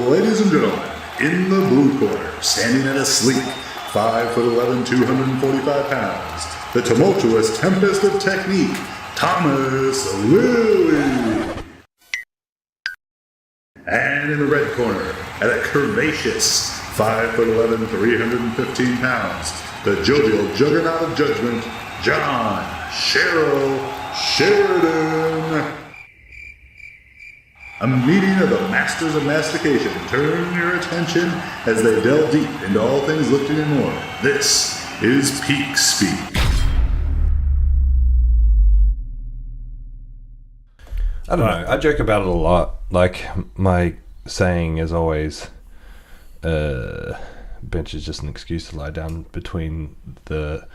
ladies and gentlemen, in the blue corner, standing at a sleek 5'11", 245 pounds, the tumultuous tempest of technique, Thomas Lilly. And in the red corner, at a curvaceous 5'11", 315 pounds, the jovial juggernaut of judgment, John Cheryl Sheridan. A meeting of the masters of mastication. Turn your attention as they delve deep into all things lifting and more. This is Peak Speak. I don't know. I joke about it a lot. Like, my saying is always, bench is just an excuse to lie down between the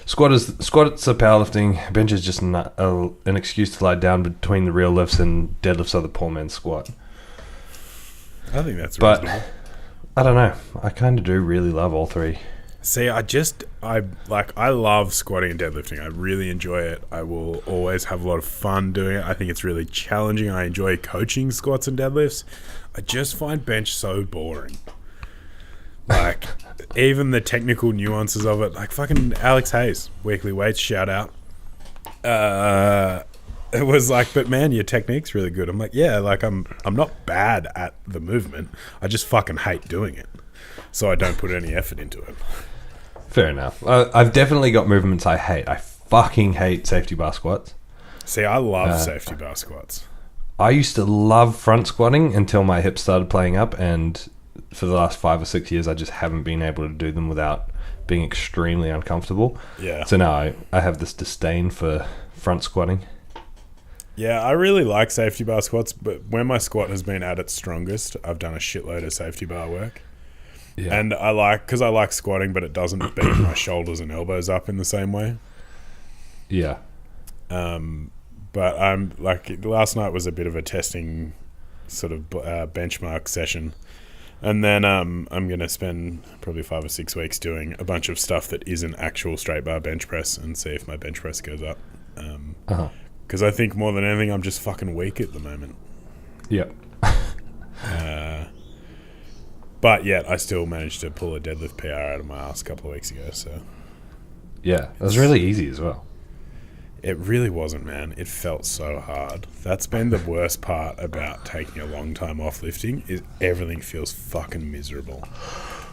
squats are powerlifting. Bench is just an excuse to lie down between the real lifts, and deadlifts are the poor man's squat. I think that's reasonable. But I don't know. I kind of do really love all three. See, I love squatting and deadlifting. I really enjoy it. I will always have a lot of fun doing it. I think it's really challenging. I enjoy coaching squats and deadlifts. I just find bench so boring. Like, even the technical nuances of it, like fucking Alex Hayes, Weekly Weights, shout out. It was like, but man, your technique's really good. I'm like, yeah, like I'm not bad at the movement. I just fucking hate doing it. So I don't put any effort into it. Fair enough. I've definitely got movements I hate. I fucking hate safety bar squats. See, I love safety bar squats. I used to love front squatting until my hips started playing up, and for the last 5 or 6 years, I just haven't been able to do them without being extremely uncomfortable. Yeah. So now I have this disdain for front squatting. Yeah, I really like safety bar squats, but when my squat has been at its strongest, I've done a shitload of safety bar work. Yeah. And I like squatting, but it doesn't beat my shoulders and elbows up in the same way. Yeah. But I'm like, last night was a bit of a testing sort of benchmark session. And then I'm going to spend probably 5 or 6 weeks doing a bunch of stuff that isn't actual straight bar bench press and see if my bench press goes up. Because I think more than anything, I'm just fucking weak at the moment. Yep. But yet, I still managed to pull a deadlift PR out of my ass a couple of weeks ago. So yeah, it was really easy as well. It really wasn't, man. It felt so hard. That's been the worst part about taking a long time off lifting, is everything feels fucking miserable.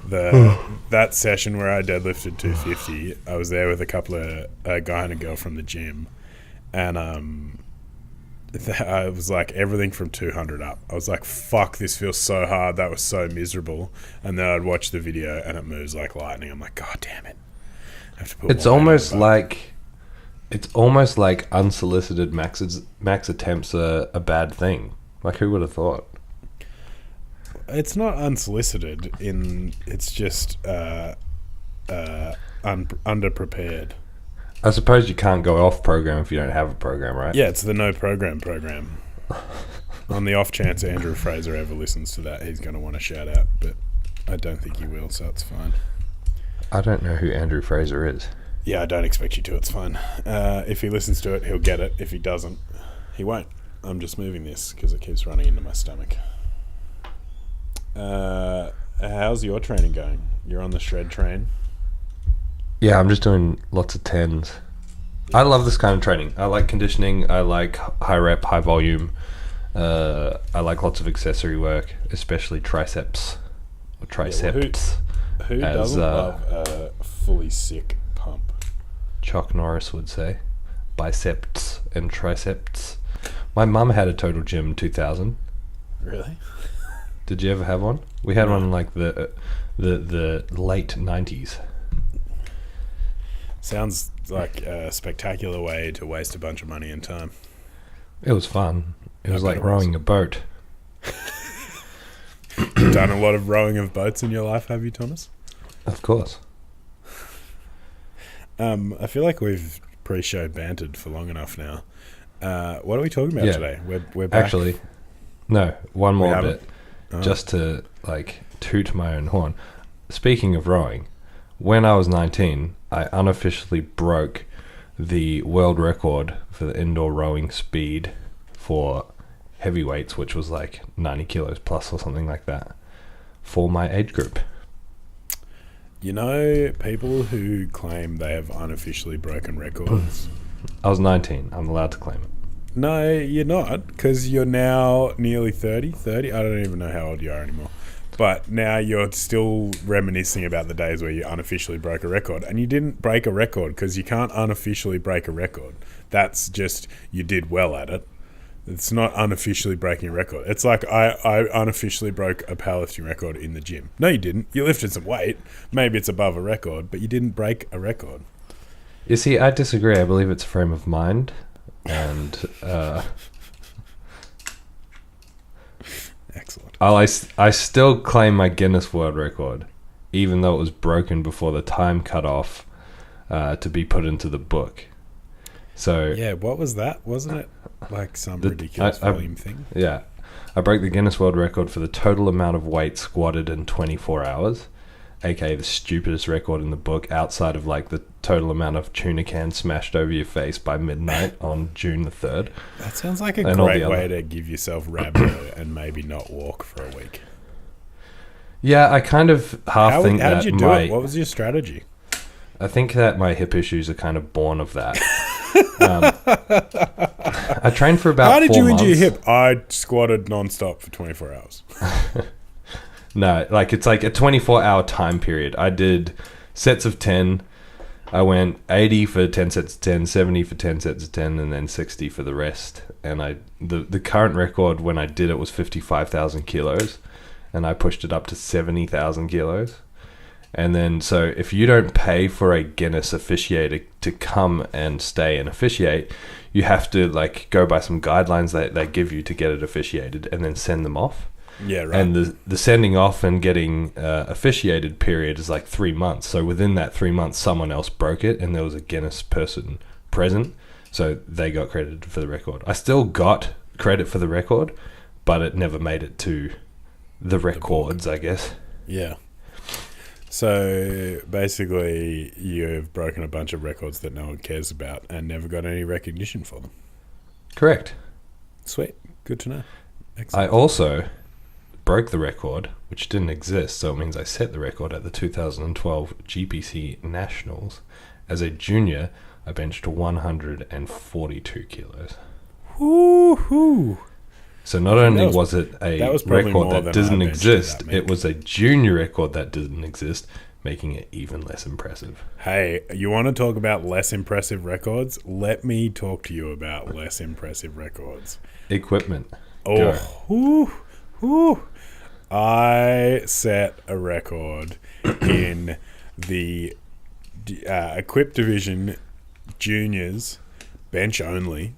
That session where I deadlifted 250, I was there with a couple of a guy and a girl from the gym, and I was like, everything from 200 up. I was like, fuck, this feels so hard. That was so miserable. And then I'd watch the video and it moves like lightning. I'm like, god damn it. I have to put it's almost like unsolicited max attempts are a bad thing. Like, who would have thought? It's not unsolicited. It's just underprepared. I suppose you can't go off program if you don't have a program, right? Yeah, it's the no program. On the off chance Andrew Fraser ever listens to that, he's going to want to shout out, but I don't think he will, so it's fine. I don't know who Andrew Fraser is. Yeah, I don't expect you to. It's fine. If he listens to it, he'll get it. If he doesn't, he won't. I'm just moving this because it keeps running into my stomach. How's your training going? You're on the shred train? Yeah, I'm just doing lots of 10s. I love this kind of training. I like conditioning. I like high rep, high volume. I like lots of accessory work, especially triceps. Or triceps. Yeah, who doesn't love a fully sick pump? Chuck Norris would say. Biceps and triceps. My mum had a Total Gym in 2000. Really? Did you ever have one? We had one in like the late 90s. Sounds like a spectacular way to waste a bunch of money and time. It was fun. It was like rowing a boat. You've done a lot of rowing of boats in your life, have you, Thomas? Of course. I feel like we've pre-show bantered for long enough now. What are we talking about today? We're back. Actually, no, one more bit. Just to like toot my own horn. Speaking of rowing, when I was 19, I unofficially broke the world record for the indoor rowing speed for heavyweights, which was like 90 kilos plus or something like that. for my age group. You know, people who claim they have unofficially broken records. I was 19. I'm allowed to claim it. No, you're not, because you're now nearly 30. 30? I don't even know how old you are anymore. But now you're still reminiscing about the days where you unofficially broke a record. And you didn't break a record because you can't unofficially break a record. That's just you did well at it. It's not unofficially breaking a record. It's like I unofficially broke a powerlifting record in the gym. No, you didn't. You lifted some weight. Maybe it's above a record, but you didn't break a record. You see, I disagree. I believe it's a frame of mind. And excellent. I still claim my Guinness World Record, even though it was broken before the time cut off to be put into the book. So yeah, what was that? Wasn't it like some ridiculous volume thing? Yeah, I broke the Guinness World Record for the total amount of weight squatted in 24 hours, aka the stupidest record in the book, outside of like the total amount of tuna cans smashed over your face by midnight on June the 3rd. That sounds like a great way to give yourself rhabdo and maybe not walk for a week. Yeah, I kind of how did you do it? What was your strategy? I think that my hip issues are kind of born of that. I trained for about 4 months. How did you injure your hip? I squatted non-stop for 24 hours. No, like it's like a 24-hour time period. I did sets of 10. I went 80 for 10 sets of 10, 70 for 10 sets of 10, and then 60 for the rest. And the current record when I did it was 55,000 kilos, and I pushed it up to 70,000 kilos. And then, so if you don't pay for a Guinness officiator to come and stay and officiate, you have to like go by some guidelines that they give you to get it officiated and then send them off. Yeah, right. And the sending off and getting officiated period is like 3 months. So within that 3 months, someone else broke it and there was a Guinness person present. So they got credited for the record. I still got credit for the record, but it never made it to the records, I guess. Yeah. So basically, you've broken a bunch of records that no one cares about and never got any recognition for them. Correct. Sweet. Good to know. I Excellent. also broke the record, which didn't exist, so it means I set the record at the 2012 GPC Nationals. As a junior, I benched 142 kilos. Woohoo! So not only was it a record that doesn't exist, it was a junior record that didn't exist, making it even less impressive. Hey, you want to talk about less impressive records? Let me talk to you about less impressive records. Equipment. I set a record in the Equip Division Juniors, bench only.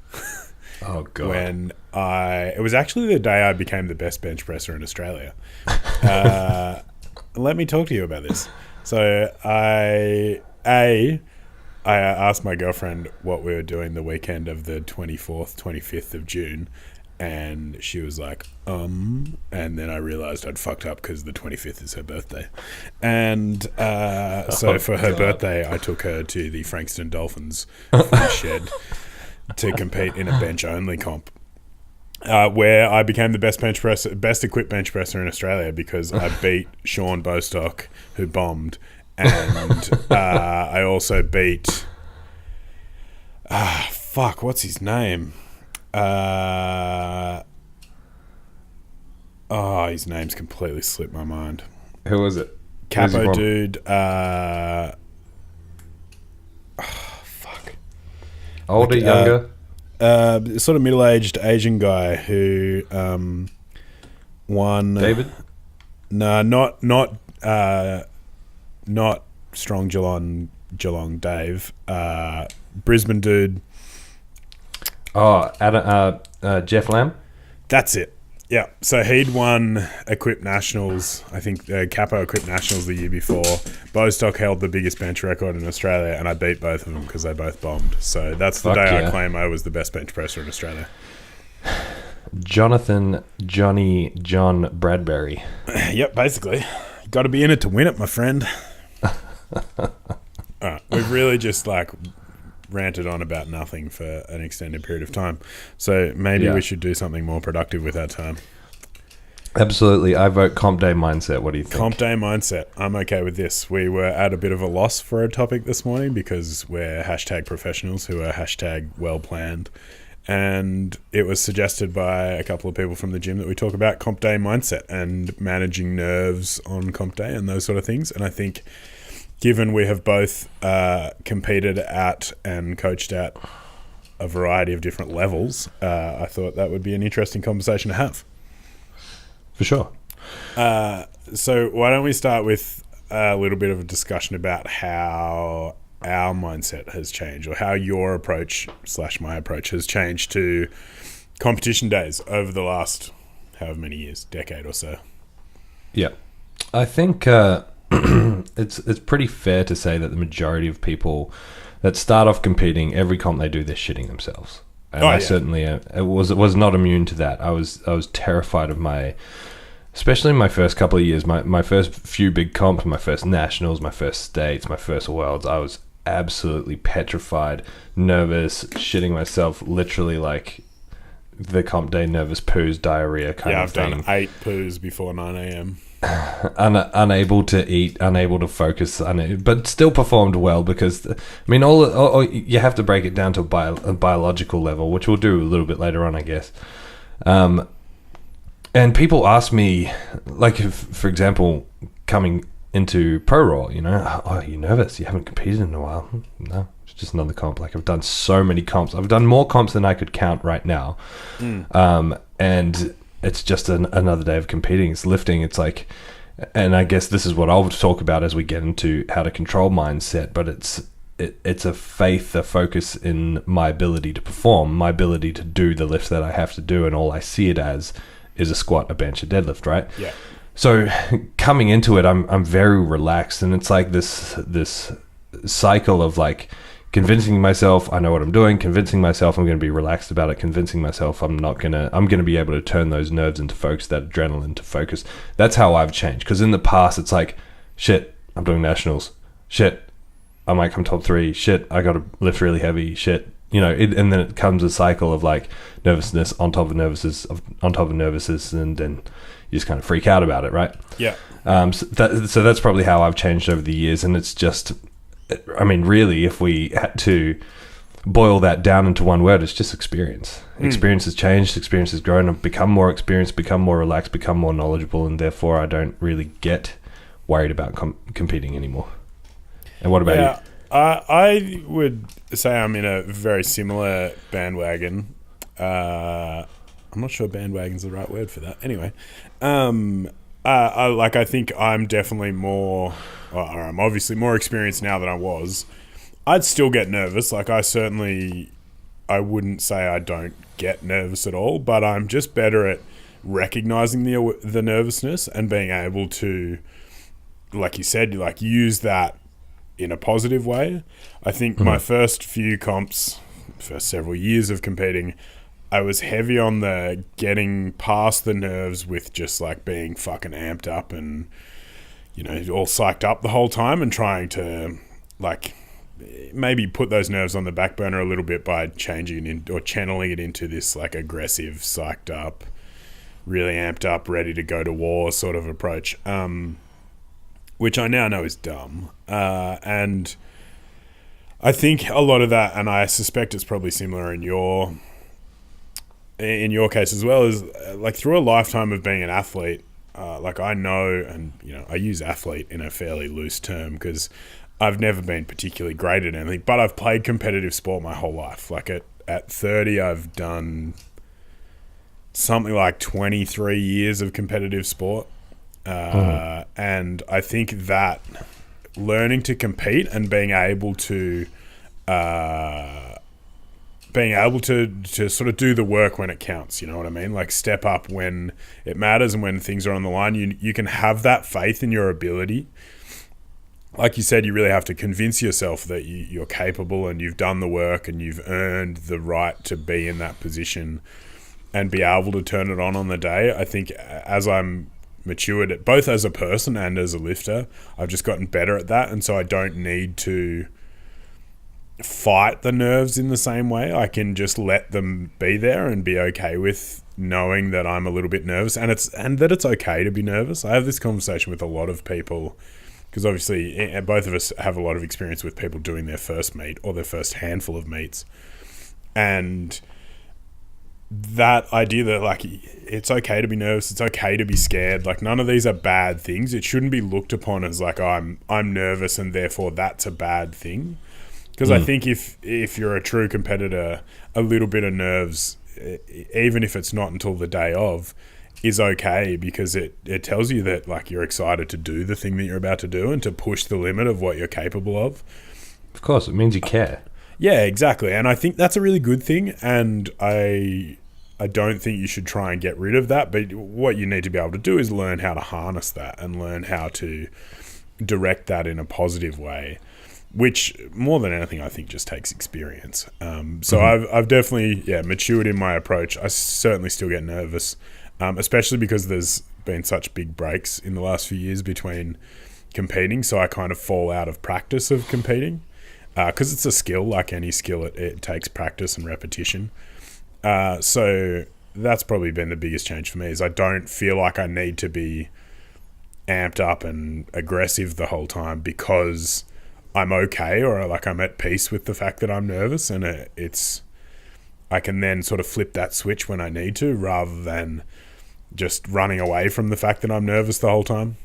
Oh, God. It was actually the day I became the best bench presser in Australia. Let me talk to you about this. So I asked my girlfriend what we were doing the weekend of the 24th, 25th of June, and she was like, and then I realized I'd fucked up because the 25th is her birthday. And so for her birthday, I took her to the Frankston Dolphins food shed to compete in a bench-only comp, where I became the best equipped bench presser in Australia because I beat Sean Bostock, who bombed, and I also beat... what's his name? His name's completely slipped my mind. Who was it? Capo dude. Older, younger? Sort of middle-aged Asian guy who won... David? No, not Strong Geelong Dave. Brisbane dude. Oh, Adam, Jeff Lamb? That's it. Yeah, so he'd won Equip Nationals, I think Capo Equip Nationals the year before. Bostock held the biggest bench record in Australia, and I beat both of them because they both bombed. So that's the day I claim I was the best bench presser in Australia. John Bradbury. Yep, basically. Got to be in it to win it, my friend. All right, we've really just ranted on about nothing for an extended period of time. So maybe we should do something more productive with our time. Absolutely. I vote comp day mindset. What do you think? Comp day mindset. I'm okay with this. We were at a bit of a loss for a topic this morning because we're hashtag professionals who are hashtag well planned. And it was suggested by a couple of people from the gym that we talk about comp day mindset and managing nerves on comp day and those sort of things. And I think given we have both competed at and coached at a variety of different levels, I thought that would be an interesting conversation to have. For sure. So why don't we start with a little bit of a discussion about how our mindset has changed, or how your approach / my approach has changed to competition days over the last however many years, decade or so. Yeah. I think it's pretty fair to say that the majority of people that start off competing, every comp they do, they're shitting themselves. And I certainly was not immune to that. I was terrified of especially my first couple of years, my first few big comps, my first nationals, my first states, my first worlds. I was absolutely petrified, nervous, shitting myself, literally like the comp day nervous poos, diarrhea kind of thing. Yeah, I've done 8 poos before 9 a.m. Unable to eat, unable to focus, but still performed well because, I mean, all you have to break it down to a biological level, which we'll do a little bit later on, I guess. And people ask me, like, if, for example, coming into pro roll, you know, oh, are you nervous? You haven't competed in a while. No, it's just another comp. Like, I've done so many comps. I've done more comps than I could count right now. And it's just another day of competing. It's lifting. It's like, and I guess this is what I'll talk about as we get into how to control mindset, but it's a faith, a focus in my ability to perform, my ability to do the lifts that I have to do, and all I see it as is a squat, a bench, a deadlift, right? Yeah. So coming into it, I'm very relaxed, and it's like this cycle of like convincing myself I know what I'm doing, convincing myself I'm going to be relaxed about it, convincing myself I'm going to be able to turn those nerves into focus, that adrenaline to focus. That's how I've changed. Because in the past, it's like, shit, I'm doing nationals. Shit, I might come top 3. Shit, I got to lift really heavy. Shit, you know, and then it comes a cycle of like nervousness on top of nervousness, and then you just kind of freak out about it, right? Yeah. So that's probably how I've changed over the years, and it's just, I mean, really, if we had to boil that down into one word, it's just experience. Experience has changed, experience has grown. I've become more experienced, become more relaxed, become more knowledgeable, and therefore I don't really get worried about competing anymore. And what about you? I would say I'm in a very similar bandwagon. I'm not sure bandwagon's the right word for that. Anyway, I think I'm definitely more, or I'm obviously more experienced now than I was. I'd still get nervous. Like I wouldn't say I don't get nervous at all, but I'm just better at recognizing the nervousness and being able to, like you said, like use that in a positive way. I think my first few comps, first several years of competing, I was heavy on the getting past the nerves with just like being fucking amped up and, you know, all psyched up the whole time, and trying to like maybe put those nerves on the back burner a little bit by changing it or channeling it into this like aggressive, psyched up, really amped up, ready to go to war sort of approach. Which I now know is dumb. And I think a lot of that, and I suspect it's probably similar in your case as well, is like through a lifetime of being an athlete, like I know, and you know, I use athlete in a fairly loose term because I've never been particularly great at anything, but I've played competitive sport my whole life. Like at 30, I've done something like 23 years of competitive sport. And I think that learning to compete and being able to sort of do the work when it counts, you know what I mean? Like step up when it matters and when things are on the line, you can have that faith in your ability. Like you said, you really have to convince yourself that you're capable and you've done the work and you've earned the right to be in that position and be able to turn it on the day. I think as I'm matured at both as a person and as a lifter, I've just gotten better at that, and so I don't need to fight the nerves in the same way. I can just let them be there and be okay with knowing that I'm a little bit nervous, and that it's okay to be nervous. I have this conversation with a lot of people because obviously both of us have a lot of experience with people doing their first meet or their first handful of meets, and that idea that like it's okay to be nervous, it's okay to be scared, like none of these are bad things. It shouldn't be looked upon as like, oh, I'm nervous and therefore that's a bad thing. Because I think if you're a true competitor, a little bit of nerves, even if it's not until the day of, is okay, because it tells you that like you're excited to do the thing that you're about to do and to push the limit of what you're capable of. Of course, it means you care. Yeah, exactly. And I think that's a really good thing, and I don't think you should try and get rid of that, but what you need to be able to do is learn how to harness that and learn how to direct that in a positive way, which more than anything I think just takes experience. So I've definitely matured in my approach. I certainly still get nervous, especially because there's been such big breaks in the last few years between competing, so I kind of fall out of practice of competing. Because it's a skill, like any skill, it takes practice and repetition. So that's probably been the biggest change for me, is I don't feel like I need to be amped up and aggressive the whole time because I'm okay, or like I'm at peace with the fact that I'm nervous, and I can then sort of flip that switch when I need to, rather than just running away from the fact that I'm nervous the whole time.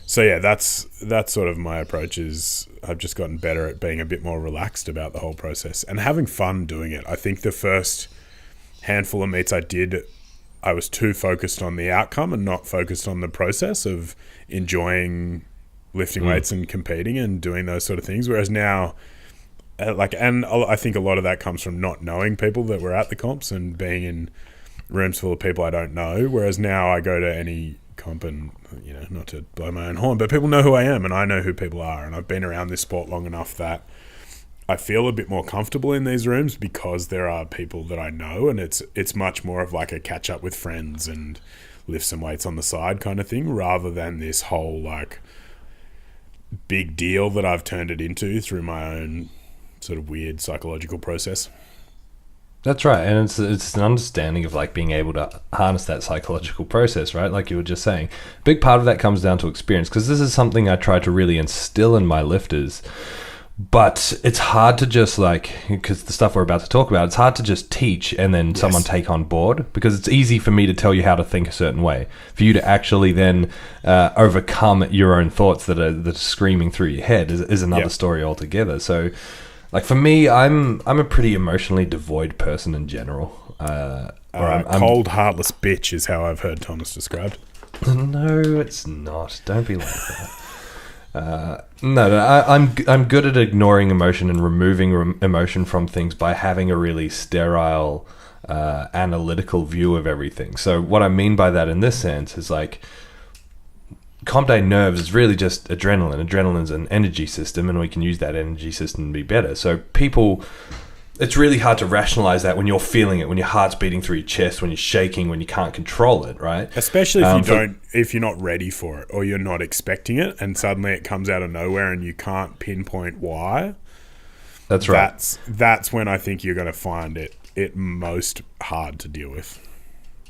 So yeah, that's sort of my approach. Is I've just gotten better at being a bit more relaxed about the whole process and having fun doing it. I think the first handful of meets I did, I was too focused on the outcome and not focused on the process of enjoying lifting weights and competing and doing those sort of things. Whereas now, and I think a lot of that comes from not knowing people that were at the comps and being in rooms full of people I don't know. Whereas now I go to any comp and, not to blow my own horn, but people know who I am and I know who people are, and I've been around this sport long enough that I feel a bit more comfortable in these rooms because there are people that I know, and it's much more of like a catch up with friends and lift some weights on the side kind of thing, rather than this whole like big deal that I've turned it into through my own sort of weird psychological process. That's right, and it's an understanding of like being able to harness that psychological process, right? Like you were just saying, a big part of that comes down to experience, because this is something I try to really instill in my lifters. But it's hard to just because the stuff we're about to talk about, it's hard to just teach and then someone take on board, because it's easy for me to tell you how to think a certain way. For you to actually then overcome your own thoughts that are screaming through your head is another story altogether. So, like for me, I'm a pretty emotionally devoid person in general. I'm cold, heartless bitch is how I've heard Thomas described. No, it's not. Don't be like that. I'm good at ignoring emotion and removing emotion from things by having a really sterile, analytical view of everything. So what I mean by that in this sense is like, comp day nerves is really just adrenaline. Adrenaline's an energy system, and we can use that energy system to be better. So people, it's really hard to rationalize that when you're feeling it, when your heart's beating through your chest, when you're shaking, when you can't control it, right? Especially if you're not ready for it, or you're not expecting it, and suddenly it comes out of nowhere and you can't pinpoint why. That's right. That's when I think you're going to find it most hard to deal with.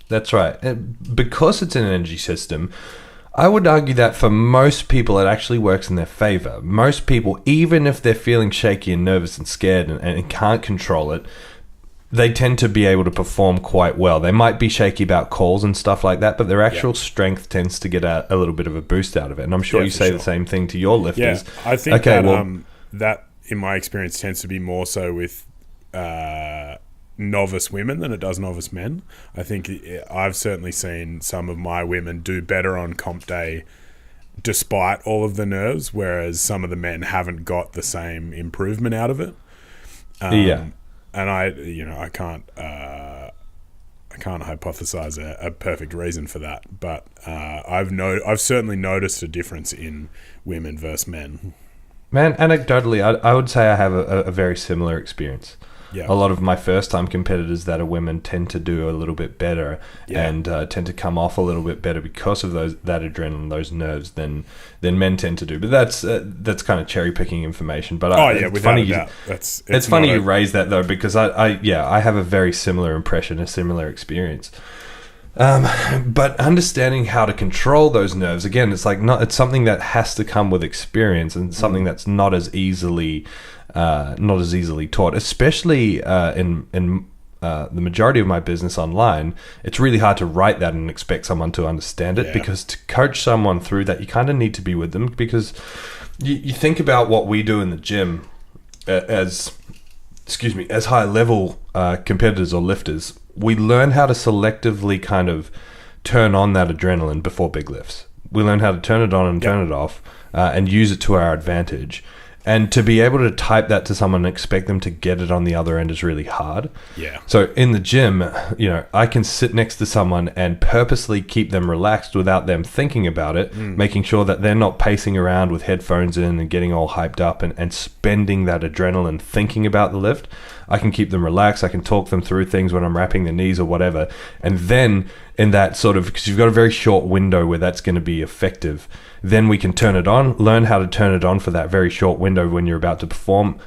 That's right. And because it's an energy system, I would argue that for most people, it actually works in their favor. Most people, even if they're feeling shaky and nervous and scared and can't control it, they tend to be able to perform quite well. They might be shaky about calls and stuff like that, but their actual strength tends to get a little bit of a boost out of it. And I'm sure you say the same thing to your lifters. Yeah, I think that, in my experience, tends to be more so with novice women than it does novice men. I think I've certainly seen some of my women do better on comp day despite all of the nerves, whereas some of the men haven't got the same improvement out of it. And I can't hypothesize a perfect reason for that, but I've certainly noticed a difference in women versus men. Man, anecdotally, I would say I have a very similar experience. Yeah. A lot of my first time competitors that are women tend to do a little bit better and tend to come off a little bit better because of that adrenaline, those nerves than men tend to do. But that's kind of cherry picking information. But without a doubt. It's funny you raise that though, because I have a very similar impression, a similar experience. But understanding how to control those nerves, again, it's something that has to come with experience, and something that's not as easily taught, especially in the majority of my business online. It's really hard to write that and expect someone to understand it, because to coach someone through that, you kind of need to be with them, because you think about what we do in the gym as high level competitors or lifters. We learn how to selectively kind of turn on that adrenaline before big lifts. We learn how to turn it on and turn it off, and use it to our advantage. And to be able to type that to someone and expect them to get it on the other end is really hard. Yeah. So in the gym, I can sit next to someone and purposely keep them relaxed without them thinking about it, making sure that they're not pacing around with headphones in and getting all hyped up and spending that adrenaline thinking about the lift. I can keep them relaxed. I can talk them through things when I'm wrapping the knees or whatever. And then in that sort of, because you've got a very short window where that's going to be effective, then we can turn it on, learn how to turn it on for that very short window when you're about to perform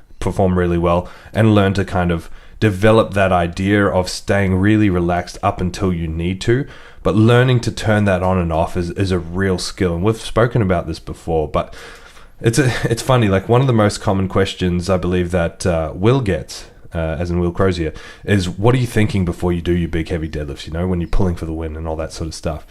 really well, and learn to kind of develop that idea of staying really relaxed up until you need to. But learning to turn that on and off is a real skill. And we've spoken about this before, but it's funny. Like, one of the most common questions I believe that Will gets, as in Will Crozier, is, what are you thinking before you do your big heavy deadlifts, when you're pulling for the win and all that sort of stuff.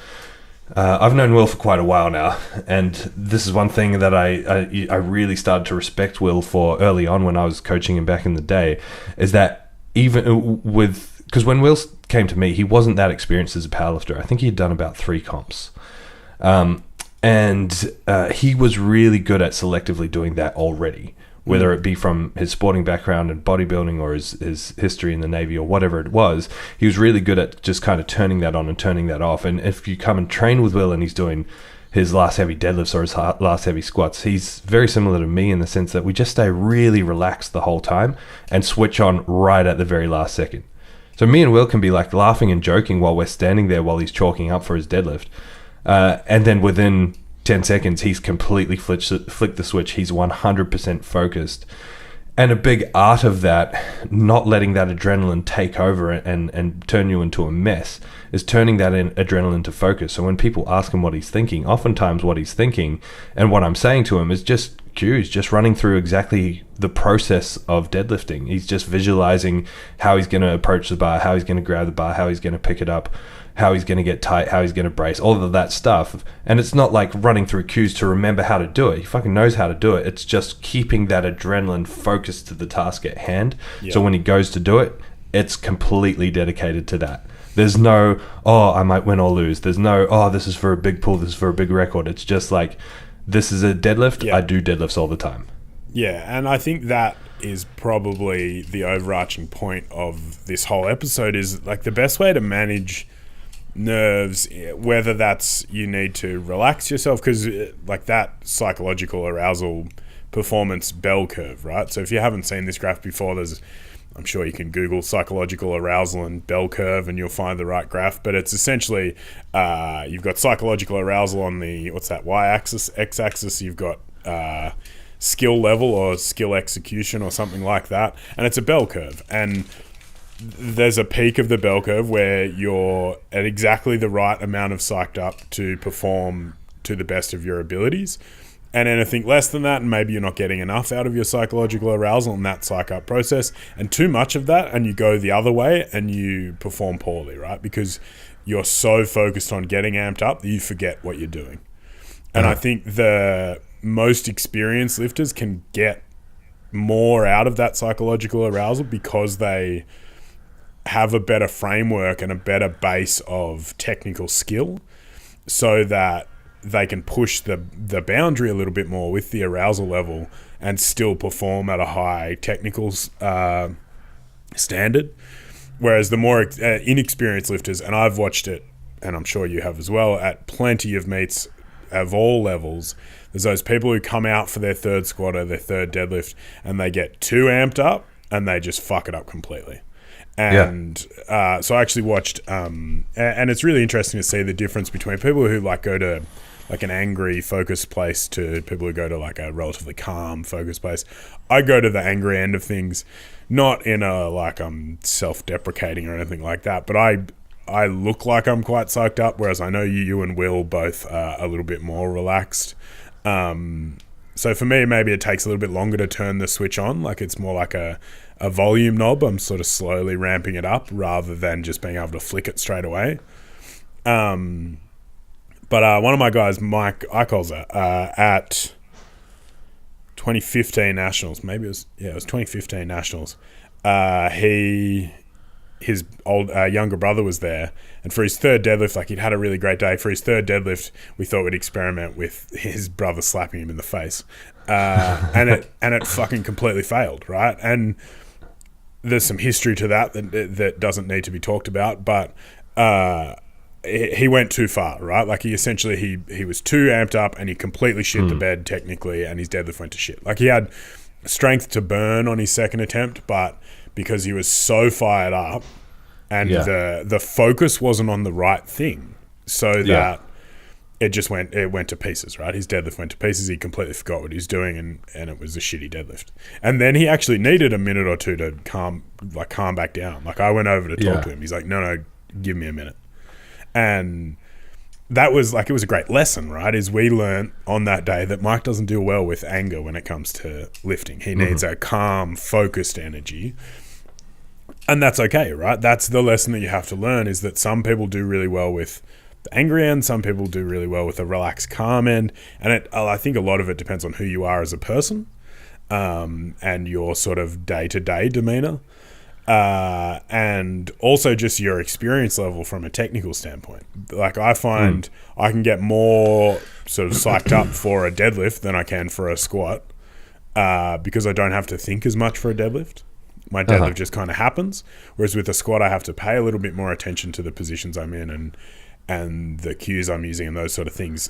I've known Will for quite a while now, and this is one thing that I really started to respect Will for early on when I was coaching him back in the day, is that even because when Will came to me, he wasn't that experienced as a powerlifter. I think he had done about 3 comps. And he was really good at selectively doing that already, whether it be from his sporting background in bodybuilding or his history in the Navy or whatever it was. He was really good at just kind of turning that on and turning that off. And if you come and train with Will and he's doing his last heavy deadlifts or his last heavy squats, he's very similar to me in the sense that we just stay really relaxed the whole time and switch on right at the very last second. So me and Will can be like laughing and joking while we're standing there while he's chalking up for his deadlift. And then within 10 seconds, he's completely flicked the switch. He's 100% focused. And a big art of that, not letting that adrenaline take over and turn you into a mess, is turning that adrenaline to focus. So when people ask him what he's thinking, oftentimes what he's thinking and what I'm saying to him is just cues, just running through exactly the process of deadlifting. He's just visualizing how he's going to approach the bar, how he's going to grab the bar, how he's going to pick it up, how he's going to get tight, how he's going to brace, all of that stuff. And it's not like running through cues to remember how to do it. He fucking knows how to do it. It's just keeping that adrenaline focused to the task at hand. Yeah. So when he goes to do it, it's completely dedicated to that. There's no, I might win or lose. There's no, this is for a big pull, this is for a big record. It's just like, this is a deadlift. Yeah. I do deadlifts all the time. Yeah, and I think that is probably the overarching point of this whole episode, is like the best way to manage nerves, whether that's you need to relax yourself, because like that psychological arousal performance bell curve, right? So if you haven't seen this graph before, I'm sure you can Google psychological arousal and bell curve and you'll find the right graph. But it's essentially you've got psychological arousal on the y-axis, x-axis you've got skill level or skill execution or something like that, and it's a bell curve. And there's a peak of the bell curve where you're at exactly the right amount of psyched up to perform to the best of your abilities. And anything less than that, and maybe you're not getting enough out of your psychological arousal in that psych up process, and too much of that, and you go the other way and you perform poorly, right? Because you're so focused on getting amped up that you forget what you're doing. And I think the most experienced lifters can get more out of that psychological arousal because they have a better framework and a better base of technical skill, so that they can push the boundary a little bit more with the arousal level and still perform at a high technical standard. Whereas the more inexperienced lifters, and I've watched it, and I'm sure you have as well, at plenty of meets of all levels, there's those people who come out for their third squat or their third deadlift and they get too amped up, and they just fuck it up completely. And so I actually watched, and it's really interesting to see the difference between people who like go to like an angry focused place to people who go to like a relatively calm focused place. I go to the angry end of things, not in a like I'm self-deprecating or anything like that, but I look like I'm quite psyched up, whereas I know you and Will both are a little bit more relaxed. So for me, maybe it takes a little bit longer to turn the switch on. Like it's more like a volume knob. I'm sort of slowly ramping it up rather than just being able to flick it straight away. But one of my guys, Mike Eicholzer, at 2015 Nationals, maybe it was 2015 Nationals, his old younger brother was there, and for his third deadlift, like he'd had a really great day. For his third deadlift, we thought we'd experiment with his brother slapping him in the face, and it fucking completely failed, right? And there's some history to that doesn't need to be talked about, but he went too far, right? Like he was too amped up, and he completely shit the bed technically, and his deadlift went to shit. Like he had strength to burn on his second attempt, but because he was so fired up and the focus wasn't on the right thing, so that it went to pieces, right? His deadlift went to pieces. He completely forgot what he was doing, and it was a shitty deadlift. And then he actually needed a minute or two to calm back down. Like I went over to talk to him. He's like, no, give me a minute. And that was like, it was a great lesson, right? Is we learned on that day that Mike doesn't do well with anger when it comes to lifting. He needs a calm, focused energy. And that's okay, right? That's the lesson that you have to learn, is that some people do really well with the angry end, some people do really well with the relaxed, calm end. And I think a lot of it depends on who you are as a person, and your sort of day-to-day demeanor. And also just your experience level from a technical standpoint. Like I find I can get more sort of psyched up for a deadlift than I can for a squat, because I don't have to think as much for a deadlift. My deadlift just kind of happens. Whereas with a squat, I have to pay a little bit more attention to the positions I'm in and the cues I'm using and those sort of things.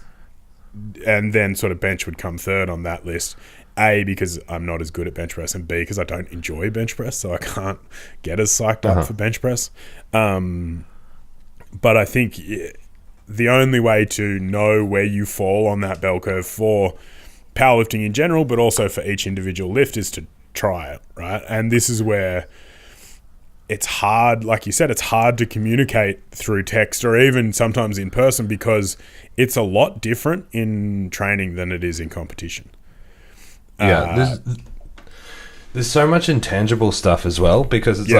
And then sort of bench would come third on that list. A, because I'm not as good at bench press, and B, because I don't enjoy bench press, so I can't get as psyched up for bench press. But I think the only way to know where you fall on that bell curve for powerlifting in general, but also for each individual lift, is to try it, right? And this is where it's hard, like you said, it's hard to communicate through text or even sometimes in person, because it's a lot different in training than it is in competition. There's so much intangible stuff as well, because it's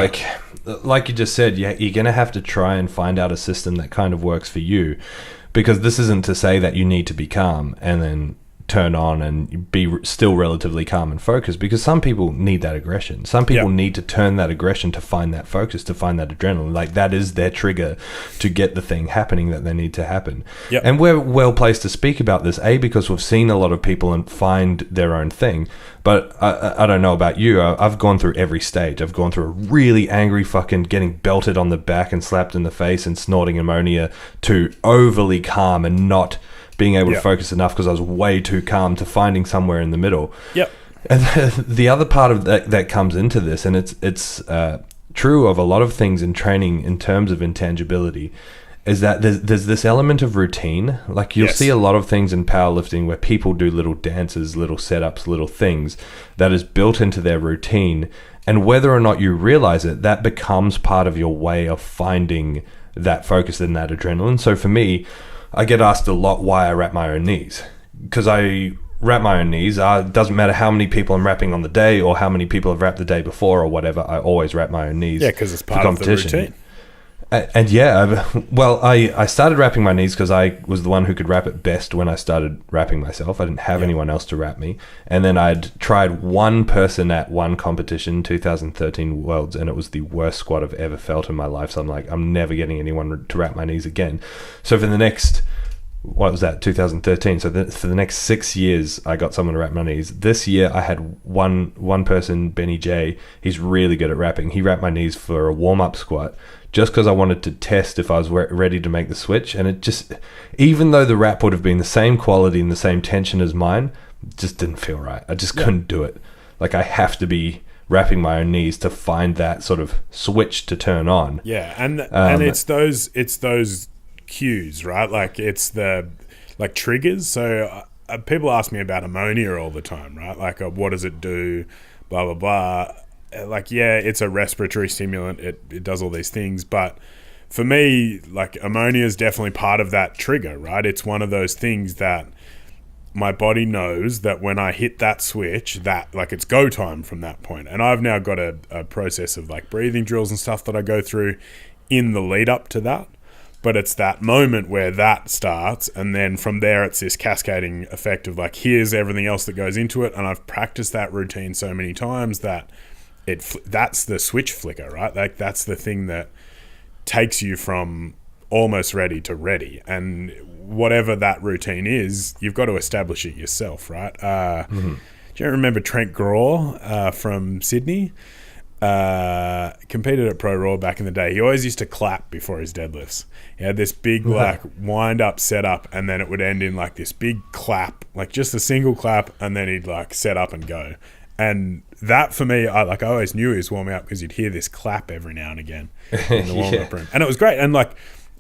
like you just said, you're going to have to try and find out a system that kind of works for you, because this isn't to say that you need to be calm and then turn on and be still relatively calm and focused, because some people need that aggression. Some people need to turn that aggression to find that focus, to find that adrenaline. Like that is their trigger to get the thing happening that they need to happen. And we're well placed to speak about this, because we've seen a lot of people and find their own thing. But I don't know about you. I've gone through every stage. I've gone through a really angry fucking getting belted on the back and slapped in the face and snorting ammonia, to overly calm and not being able to focus enough because I was way too calm, to finding somewhere in the middle. And the other part of that comes into this, and it's true of a lot of things in training in terms of intangibility, is that there's this element of routine. Like you'll see a lot of things in powerlifting where people do little dances, little setups, little things that is built into their routine. And whether or not you realize it, that becomes part of your way of finding that focus and that adrenaline. So for me, I get asked a lot why I wrap my own knees, because I wrap my own knees. It doesn't matter how many people I'm wrapping on the day or how many people have wrapped the day before or whatever. I always wrap my own knees. Yeah, because it's part of the routine. And I started wrapping my knees because I was the one who could wrap it best when I started wrapping myself. I didn't have anyone else to wrap me. And then I'd tried one person at one competition, 2013 Worlds, and it was the worst squat I've ever felt in my life. So I'm like, I'm never getting anyone to wrap my knees again. So for the next, 2013. So for the next 6 years, I got someone to wrap my knees. This year, I had one person, Benny J. He's really good at wrapping. He wrapped my knees for a warm-up squat, just because I wanted to test if I was ready to make the switch. And it just, even though the wrap would have been the same quality and the same tension as mine, it just didn't feel right. I just couldn't do it. Like I have to be wrapping my own knees to find that sort of switch to turn on. Yeah, and it's those cues, right? Like it's the like triggers. So people ask me about ammonia all the time, right? Like what does it do? Blah blah blah. Like, yeah, it's a respiratory stimulant. It does all these things, but for me, like ammonia is definitely part of that trigger, right? It's one of those things that my body knows that when I hit that switch, that like it's go time from that point. And I've now got a process of like breathing drills and stuff that I go through in the lead up to that. But it's that moment where that starts, and then from there it's this cascading effect of like, here's everything else that goes into it. And I've practiced that routine so many times that that's the switch flicker, right? Like that's the thing that takes you from almost ready to ready. And whatever that routine is, you've got to establish it yourself, right? Do you remember Trent Graw from Sydney? Competed at Pro Raw back in the day. He always used to clap before his deadlifts. He had this big like wind up setup, and then it would end in like this big clap, like just a single clap, and then he'd like set up and go. And that for me, I always knew he was warming up because you'd hear this clap every now and again in the warm up room, and it was great. And like,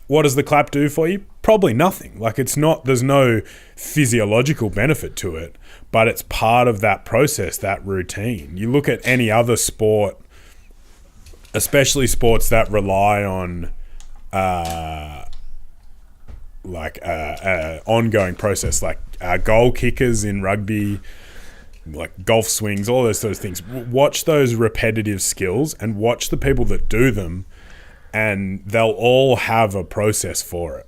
what does the clap do for you? Probably nothing. Like it's not. There's no physiological benefit to it, but it's part of that process, that routine. You look at any other sport, especially sports that rely on ongoing process, like goal kickers in rugby, like golf swings, all those sort of things. Watch those repetitive skills and watch the people that do them, and they'll all have a process for it.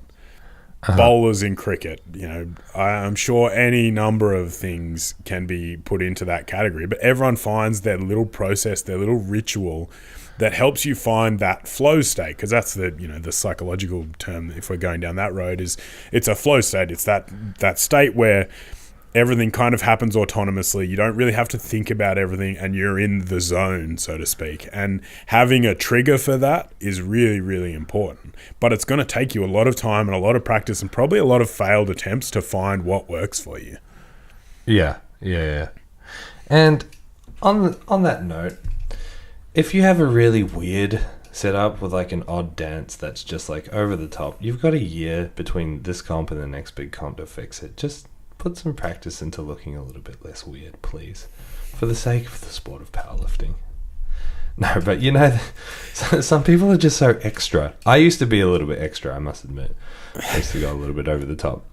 Bowlers in cricket, you know, I'm sure any number of things can be put into that category, but everyone finds their little process, their little ritual that helps you find that flow state, because that's the psychological term, if we're going down that road, is it's a flow state. It's that state where everything kind of happens autonomously. You don't really have to think about everything, and you're in the zone, so to speak. And having a trigger for that is really, really important. But it's going to take you a lot of time and a lot of practice and probably a lot of failed attempts to find what works for you. Yeah. And on that note, if you have a really weird setup with like an odd dance that's just like over the top, you've got a year between this comp and the next big comp to fix it. Just put some practice into looking a little bit less weird, please, for the sake of the sport of powerlifting. No, but you know, some people are just so extra. I used to be a little bit extra, I must admit. I used to go a little bit over the top.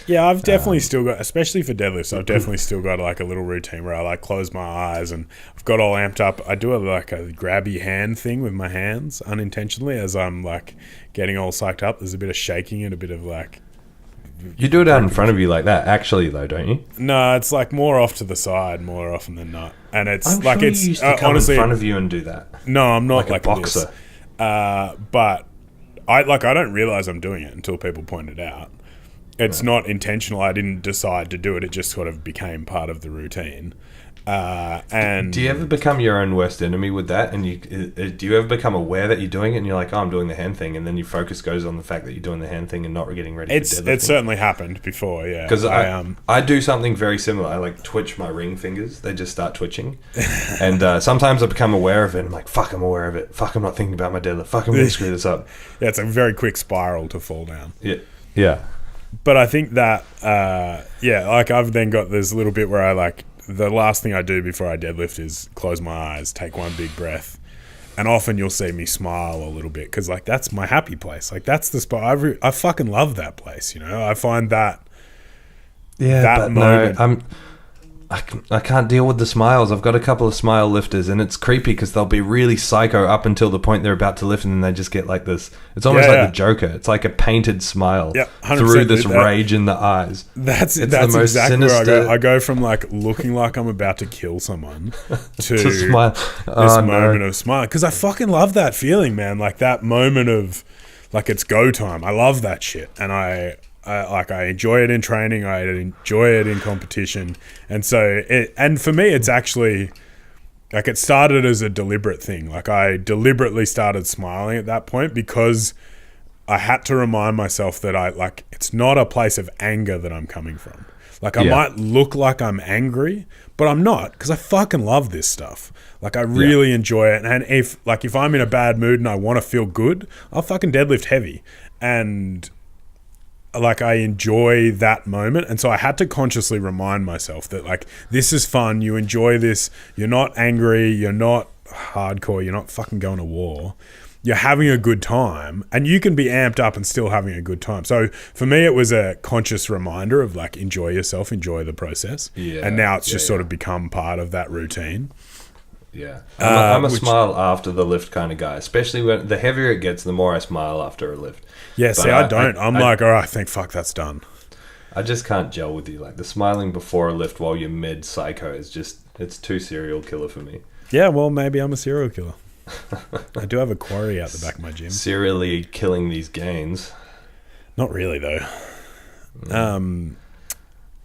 Yeah, I've definitely still got, especially for deadlifts, I've definitely still got like a little routine where I like close my eyes and I've got all amped up. I do like a grabby hand thing with my hands unintentionally as I'm like getting all psyched up. There's a bit of shaking and a bit of like... You do it out in front of you like that, actually, though, don't you? No, it's like more off to the side, more often than not. And it's I'm like sure it's you used to come honestly in front of you and do that. No, I'm not like a boxer. this. But I don't realize I'm doing it until people point it out. It's not intentional. I didn't decide to do it. It just sort of became part of the routine. And do you ever become your own worst enemy with that? And do you ever become aware that you're doing it and you're like, oh, I'm doing the hand thing, and then your focus goes on the fact that you're doing the hand thing and not getting ready for deadlifting? It's certainly happened before, yeah. Because I do something very similar. I like twitch my ring fingers. They just start twitching. And sometimes I become aware of it. And I'm like, fuck, I'm aware of it. Fuck, I'm not thinking about my deadlift. Fuck, I'm going to screw this up. Yeah, it's a very quick spiral to fall down. Yeah. But I think that, like I've then got this little bit where I like, the last thing I do before I deadlift is close my eyes, take one big breath. And often you'll see me smile a little bit because like that's my happy place. Like that's the spot. I fucking love that place, you know? I find that moment. No, I can't deal with the smiles. I've got a couple of smile lifters, and it's creepy because they'll be really psycho up until the point they're about to lift, and then they just get like this. It's almost like the Joker. It's like a painted smile through this rage in the eyes. That's exactly sinister. Where I go from like looking like I'm about to kill someone to smile. This moment of smile, because I fucking love that feeling, man. Like that moment of like it's go time. I love that shit, and I enjoy it in training. I enjoy it in competition. And so and for me, it's actually like it started as a deliberate thing. Like I deliberately started smiling at that point because I had to remind myself that it's not a place of anger that I'm coming from. Like, I might look like I'm angry, but I'm not, because I fucking love this stuff. Like, I really enjoy it. And if I'm in a bad mood and I want to feel good, I'll fucking deadlift heavy. And like, I enjoy that moment. And so I had to consciously remind myself that, like, this is fun. You enjoy this. You're not angry. You're not hardcore. You're not fucking going to war. You're having a good time, and you can be amped up and still having a good time. So for me, it was a conscious reminder of, like, enjoy yourself, enjoy the process. Yeah, and now it's just sort of become part of that routine. Yeah. I'm a smile after the lift kind of guy, especially when the heavier it gets, the more I smile after a lift. Yeah, but see, I don't. I'm like, all right, thank fuck, that's done. I just can't gel with you. Like, the smiling before a lift while you're mid-psycho is just, it's too serial killer for me. Yeah, well, maybe I'm a serial killer. I do have a quarry out the back of my gym. Serially killing these gains. Not really, though.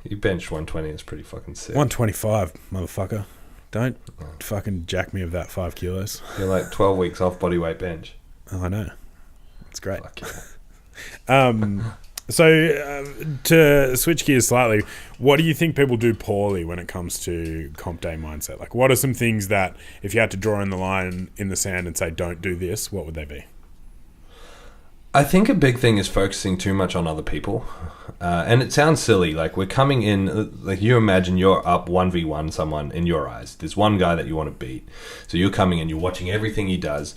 You benched 120. It's pretty fucking sick. 125, motherfucker. Don't fucking jack me of that 5 kilos. You're like 12 weeks off body weight bench. Oh, I know. It's great. Fuck yeah. So to switch gears slightly, what do you think people do poorly when it comes to comp day mindset? Like, what are some things that, if you had to draw in the line in the sand and say, don't do this, what would they be? I think a big thing is focusing too much on other people. And it sounds silly. Like, we're coming in, like, you imagine you're up 1v1 someone in your eyes. There's one guy that you want to beat. So you're coming in, you're watching everything he does.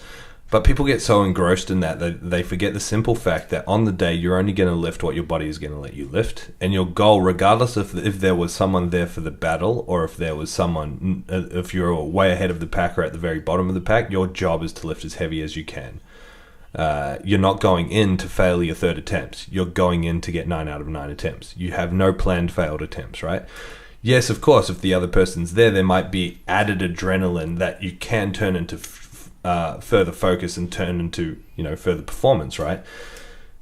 But people get so engrossed in that they forget the simple fact that on the day, you're only going to lift what your body is going to let you lift. And your goal, regardless of if there was someone there for the battle, or if there was someone, if you're way ahead of the pack or at the very bottom of the pack, your job is to lift as heavy as you can. You're not going in to fail your third attempts. You're going in to get 9 out of 9 attempts. You have no planned failed attempts, right? Yes, of course, if the other person's there might be added adrenaline that you can turn into further focus and turn into, further performance, right?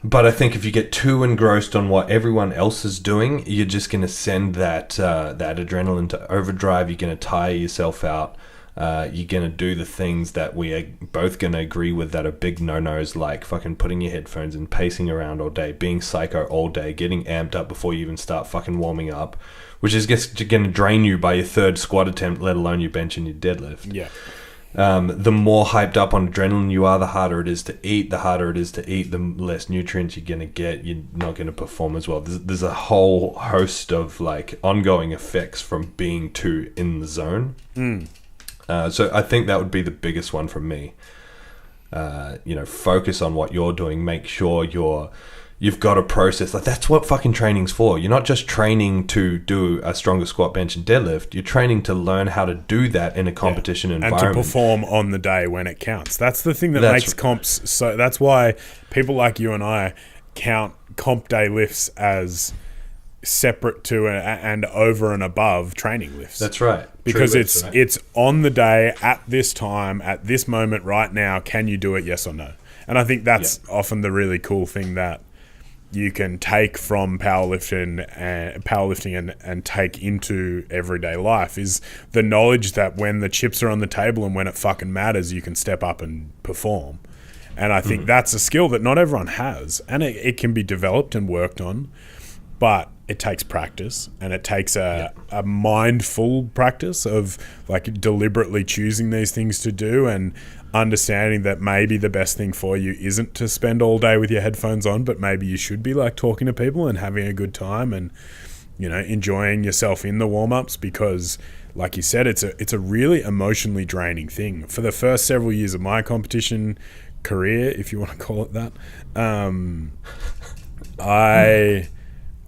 But I think if you get too engrossed on what everyone else is doing, you're just going to send that adrenaline to overdrive. You're going to tire yourself out. You're going to do the things that we are both going to agree with that are big no-nos, like fucking putting your headphones in, pacing around all day, being psycho all day, getting amped up before you even start fucking warming up, which is just going to drain you by your third squat attempt, let alone your bench and your deadlift. Yeah. The more hyped up on adrenaline you are, the harder it is to eat. The harder it is to eat, the less nutrients you're going to get. You're not going to perform as well. There's a whole host of, like, ongoing effects from being too in the zone. So I think that would be the biggest one from me. Focus on what you're doing. Make sure you've got a process. Like, that's what fucking training's for. You're not just training to do a stronger squat, bench, and deadlift. You're training to learn how to do that in a competition environment. And to perform on the day when it counts. That's the thing that makes comps so... That's why people like you and I count comp day lifts as separate to and over and above training lifts. That's right. Because it's on the day, at this time, at this moment right now, can you do it, yes or no? And I think that's often the really cool thing that you can take from powerlifting and take into everyday life is the knowledge that when the chips are on the table and when it fucking matters, you can step up and perform. And I think that's a skill that not everyone has, and it can be developed and worked on, but it takes practice, and it takes a mindful practice of, like, deliberately choosing these things to do and understanding that maybe the best thing for you isn't to spend all day with your headphones on, but maybe you should be, like, talking to people and having a good time and, enjoying yourself in the warm-ups, because, like you said, it's a really emotionally draining thing. For the first several years of my competition career, if you want to call it that,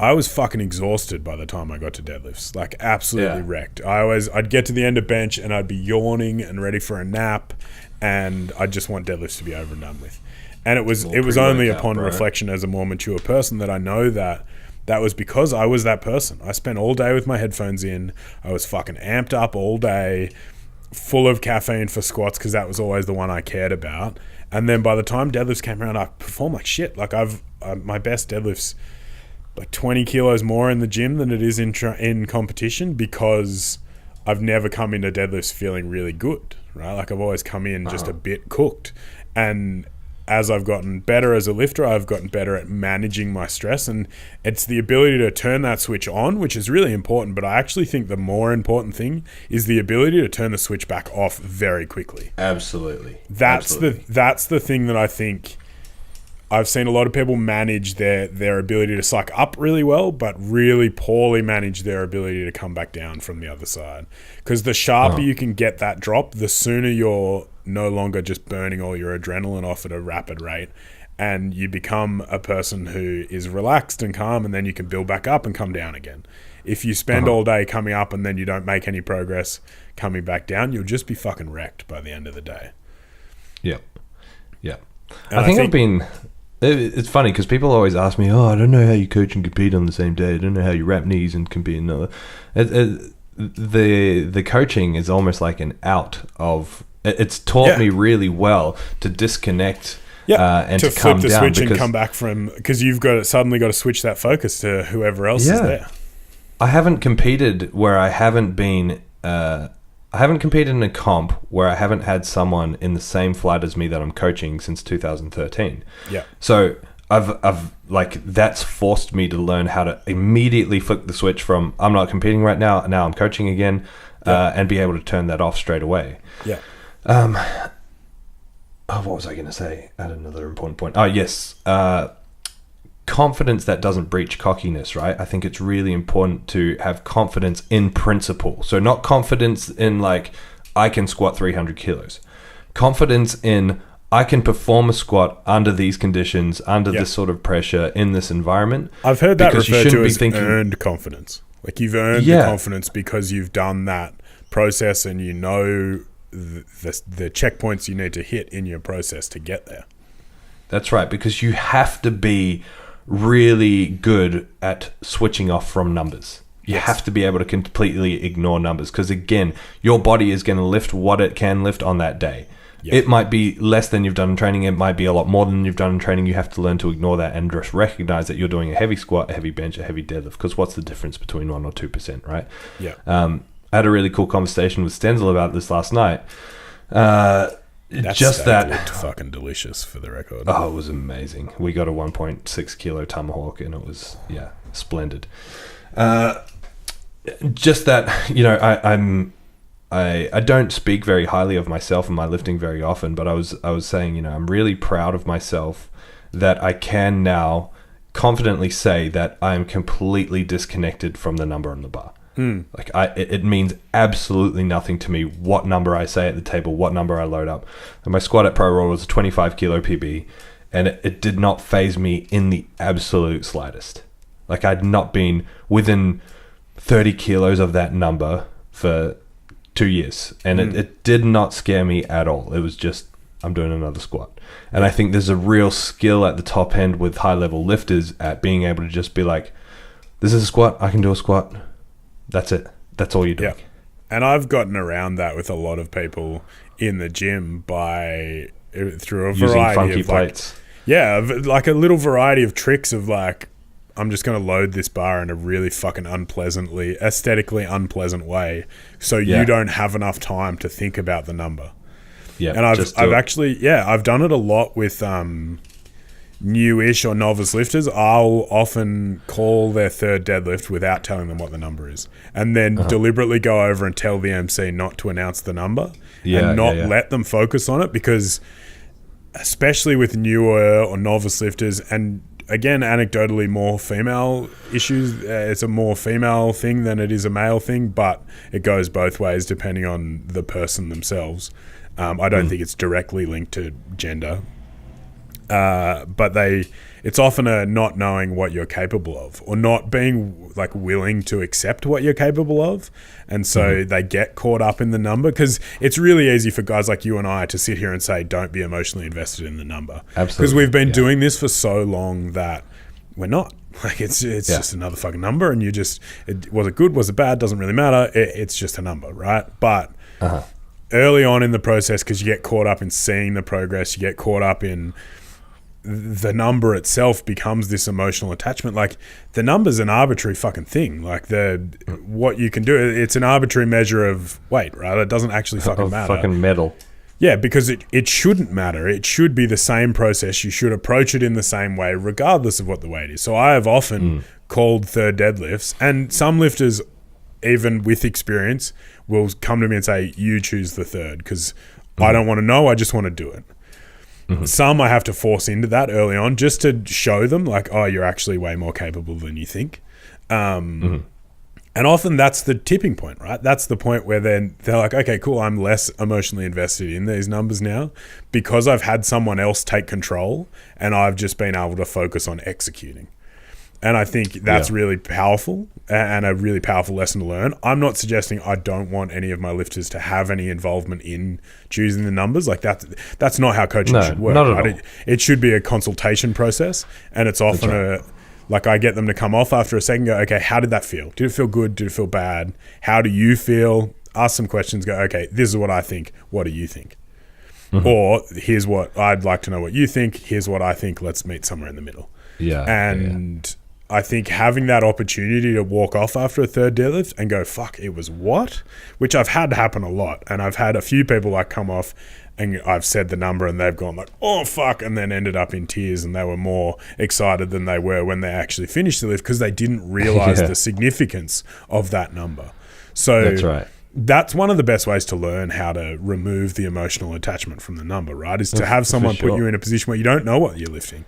I was fucking exhausted by the time I got to deadlifts, like absolutely wrecked. I'd get to the end of bench and I'd be yawning and ready for a nap, and I'd just want deadlifts to be over and done with. And it was only upon reflection as a more mature person that I know that was because I was that person. I spent all day with my headphones in. I was fucking amped up all day, full of caffeine for squats because that was always the one I cared about. And then by the time deadlifts came around, I performed like shit. Like my best deadlifts, like 20 kilos more in the gym than it is in competition, because I've never come into deadlifts feeling really good, right? Like, I've always come in just a bit cooked. And as I've gotten better as a lifter, I've gotten better at managing my stress, and it's the ability to turn that switch on, which is really important. But I actually think the more important thing is the ability to turn the switch back off very quickly. Absolutely. That's the thing that I think I've seen a lot of people manage their ability to suck up really well, but really poorly manage their ability to come back down from the other side. Because the sharper you can get that drop, the sooner you're no longer just burning all your adrenaline off at a rapid rate, and you become a person who is relaxed and calm, and then you can build back up and come down again. If you spend all day coming up and then you don't make any progress coming back down, you'll just be fucking wrecked by the end of the day. Yep. And I think I've been... It's funny because people always ask me, I don't know how you coach and compete on the same day. I don't know how you wrap knees and compete another. The coaching is almost like an out of... It's taught me really well to disconnect and to flip come the down. switch and come back from... Because you've suddenly got to switch that focus to whoever else is there. I haven't competed where I haven't been... I haven't competed in a comp where I haven't had someone in the same flight as me that I'm coaching since 2013. Yeah. So I've like, that's forced me to learn how to immediately flick the switch from I'm not competing right now I'm coaching again, and be able to turn that off straight away. Yeah. What was I going to say? I had another important point. Oh, yes. Confidence that doesn't breach cockiness, right? I think it's really important to have confidence in principle. So not confidence in like, I can squat 300 kilos. Confidence in, I can perform a squat under these conditions, under this sort of pressure, in this environment. I've heard that referred to as earned confidence. Like you've earned the confidence because you've done that process and you know the checkpoints you need to hit in your process to get there. That's right, because you have to be really good at switching off from numbers. You have to be able to completely ignore numbers because, again, your body is going to lift what it can lift on that day. It might be less than you've done in training. It might be a lot more than you've done in training. You have to learn to ignore that and just recognize that you're doing a heavy squat, a heavy bench, a heavy deadlift, because what's the difference between 1 or 2%, right? Yeah. I had a really cool conversation with Stenzel about this last night. That looked fucking delicious, for the record. Oh, it was amazing. We got a 1.6 kilo tomahawk and it was splendid. Just that, you know, I don't speak very highly of myself and my lifting very often, but I was saying, you know, I'm really proud of myself that I can now confidently say that I am completely disconnected from the number on the bar. Like it means absolutely nothing to me what number I say at the table, what number I load up. And my squat at Pro Raw was a 25 kilo PB, and it did not faze me in the absolute slightest. Like I'd not been within 30 kilos of that number for 2 years, and it did not scare me at all. It was just, I'm doing another squat. And I think there's a real skill at the top end with high level lifters at being able to just be like, this is a squat, I can do a squat. That's it. That's all you do. Yeah. And I've gotten around that with a lot of people in the gym through a using variety funky of plates. like a little variety of tricks of like, I'm just going to load this bar in a really fucking aesthetically unpleasant way, so you don't have enough time to think about the number. Yeah. And I've done it a lot with newish or novice lifters. I'll often call their third deadlift without telling them what the number is, and then deliberately go over and tell the MC not to announce the number and not let them focus on it, because especially with newer or novice lifters, and again, anecdotally, more female issues, it's a more female thing than it is a male thing, but it goes both ways depending on the person themselves. I don't think it's directly linked to gender. But it's often a not knowing what you're capable of, or not being like willing to accept what you're capable of, and so they get caught up in the number, because it's really easy for guys like you and I to sit here and say, don't be emotionally invested in the number. Absolutely. Because we've been doing this for so long that we're not. Like it's just another fucking number, and was it good, was it bad, doesn't really matter. It's just a number, right? But early on in the process, because you get caught up in seeing the progress, you get caught up in the number itself becomes this emotional attachment. Like the number's an arbitrary fucking thing. Like what you can do, it's an arbitrary measure of weight, right? It doesn't actually fucking matter. Fucking metal. Yeah, because it shouldn't matter. It should be the same process. You should approach it in the same way, regardless of what the weight is. So I have often called third deadlifts, and some lifters, even with experience, will come to me and say, you choose the third, because I don't want to know, I just want to do it. Some I have to force into that early on just to show them, like, oh, you're actually way more capable than you think. And often that's the tipping point, right? That's the point where they're like, okay, cool, I'm less emotionally invested in these numbers now because I've had someone else take control and I've just been able to focus on executing. And I think that's really powerful and a really powerful lesson to learn. I'm not suggesting I don't want any of my lifters to have any involvement in choosing the numbers. Like that's not how coaching should work. Not at right? all. It should be a consultation process, and it's often like I get them to come off after a second, go, okay, how did that feel? Did it feel good? Did it feel bad? How do you feel? Ask some questions, go, okay, this is what I think. What do you think? Or here's what I'd like to know what you think. Here's what I think. Let's meet somewhere in the middle. And I think having that opportunity to walk off after a third deadlift and go, fuck, it was what? Which I've had happen a lot. And I've had a few people like come off and I've said the number and they've gone like, oh, fuck, and then ended up in tears, and they were more excited than they were when they actually finished the lift because they didn't realize the significance of that number. So that's right. That's one of the best ways to learn how to remove the emotional attachment from the number, right? Is to have someone put you in a position where you don't know what you're lifting.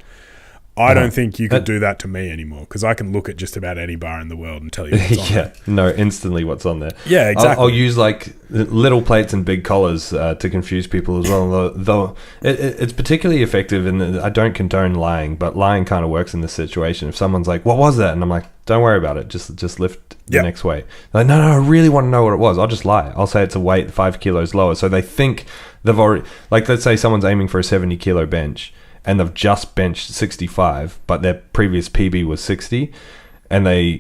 I don't think you could do that to me anymore because I can look at just about any bar in the world and tell you what's on there. Know instantly what's on there. Yeah, exactly. I'll use like little plates and big collars to confuse people as well. Though it's particularly effective, and I don't condone lying, but lying kind of works in this situation. If someone's like, "What was that?" and I'm like, "Don't worry about it. Just lift the next weight." They're like, no, I really want to know what it was. I'll just lie. I'll say it's a weight 5 kilos lower. So they think they've already, like, let's say someone's aiming for a 70 kilo bench, and they've just benched 65, but their previous PB was 60, and they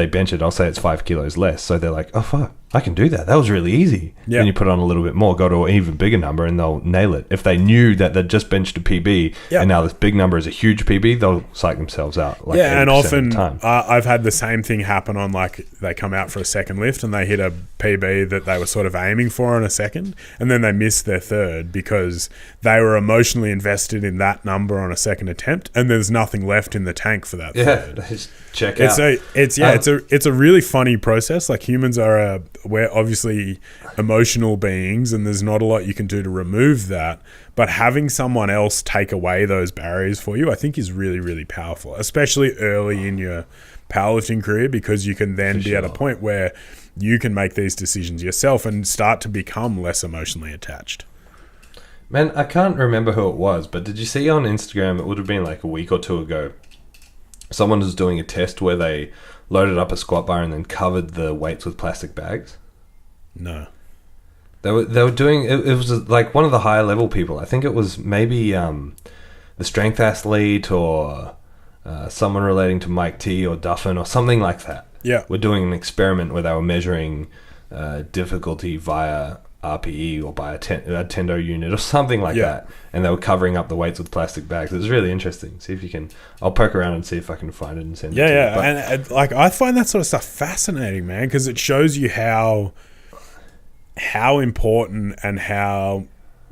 bench it, I'll say it's 5 kilos less. So they're like, oh, fuck, I can do that. That was really easy. Yeah. Then you put on a little bit more, go to an even bigger number, and they'll nail it. If they knew that they'd just benched a PB, and now this big number is a huge PB, they'll psych themselves out. Like and often time. I've had the same thing happen on, like, they come out for a second lift and they hit a PB that they were sort of aiming for on a second, and then they miss their third because they were emotionally invested in that number on a second attempt, and there's nothing left in the tank for that third. Just check out. It's a really funny process. Like, humans are we're obviously emotional beings, and there's not a lot you can do to remove that. But having someone else take away those barriers for you, I think, is really, really powerful, especially early in your powerlifting career, because you can then be at a point where you can make these decisions yourself and start to become less emotionally attached. Man, I can't remember who it was, but did you see on Instagram, it would have been like a week or two ago, someone was doing a test where they loaded up a squat bar and then covered the weights with plastic bags? No. They were doing it was like one of the higher level people. I think it was maybe the strength athlete or someone relating to Mike T or Duffin or something like that. Yeah. We're doing an experiment where they were measuring difficulty via RPE or by a tendo unit or something like that, and they were covering up the weights with plastic bags. It was really interesting. See if you can. I'll poke around and see if I can find it and send it to you. And like, I find that sort of stuff fascinating, man, because it shows you how important and how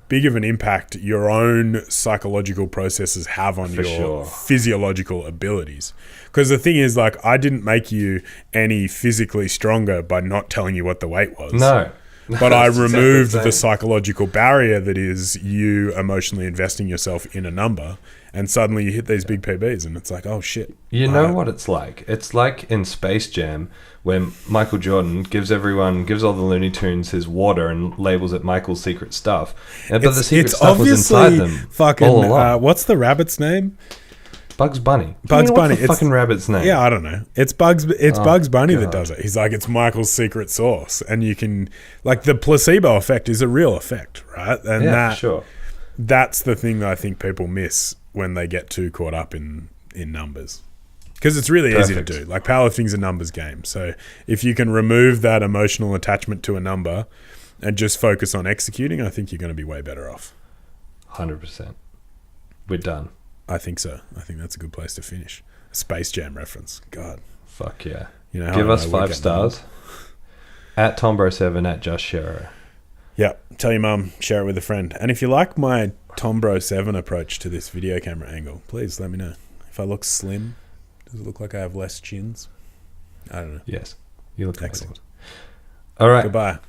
big of an impact your own psychological processes have on your physiological abilities. Because the thing is, like, I didn't make you any physically stronger by not telling you what the weight was. No. But I removed the psychological barrier that is you emotionally investing yourself in a number, and suddenly you hit these big PBs, and it's like, oh shit. You know what it's like? It's like in Space Jam when Michael Jordan gives all the Looney Tunes his water and labels it Michael's secret stuff. But the secret stuff was inside them fucking, all along. What's the rabbit's name? Bugs Bunny. Bugs Bunny. What's the fucking rabbit's name? Yeah, I don't know. It's Bugs Bunny that does it. He's like, it's Michael's secret sauce. And you can, like, the placebo effect is a real effect, right? And that's the thing that I think people miss when they get too caught up in numbers. Because it's really easy to do. Like, powerlifting's a numbers game. So if you can remove that emotional attachment to a number and just focus on executing, I think you're going to be way better off. 100%. We're done. I think so. I think that's a good place to finish. A Space Jam reference. God. Fuck yeah. You know, give us 5 stars. At Tombro7, at Josh Shearer. Yeah, tell your mum, share it with a friend. And if you like my Tombro 7 approach to this video camera angle, please let me know. If I look slim, does it look like I have less chins? I don't know. Yes. You look excellent. amazing. All right. Goodbye.